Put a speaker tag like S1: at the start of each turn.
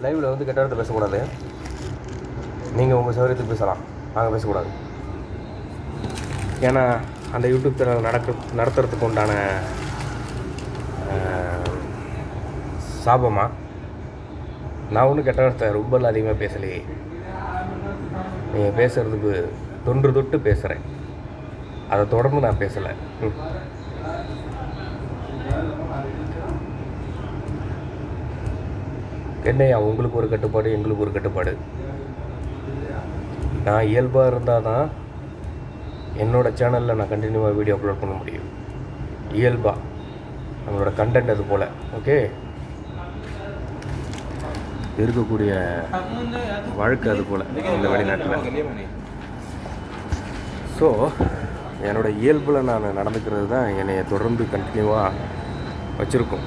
S1: லைவில் வந்து கெட்ட வார்த்தை பேசக்கூடாது. நீங்கள் உங்கள் சௌகரியத்துக்கு பேசலாம், நாங்கள் பேசக்கூடாது. ஏன்னா அந்த யூடியூப் சேனல் நடத்துறதுக்கு உண்டான சாபமாக நான் ஒன்றும் கெட்ட வார்த்தை ரொம்பலாம் அதிகமாக பேசலையே. நீங்கள் பேசுகிறதுக்கு தொன்று தொட்டு பேசுகிறேன், அதை தொடர்ந்து நான் பேசலை. என்னையா உங்களுக்கு ஒரு கட்டுப்பாடு, எங்களுக்கு ஒரு கட்டுப்பாடு? நான் இயல்பாக இருந்தால் தான் என்னோடய சேனலில் நான் கண்டினியூவாக வீடியோ அப்லோட் பண்ண முடியும். இயல்பாக நம்மளோட கண்டென்ட் அது போல். ஓகே, இருக்கக்கூடிய வழக்கு அது போல் இந்த வெளிநாட்டில். ஸோ என்னோடய இயல்பில் நான் நடந்துக்கிறது தான் என்னை தொடர்ந்து கண்டினியூவாக வச்சுருக்கோம்.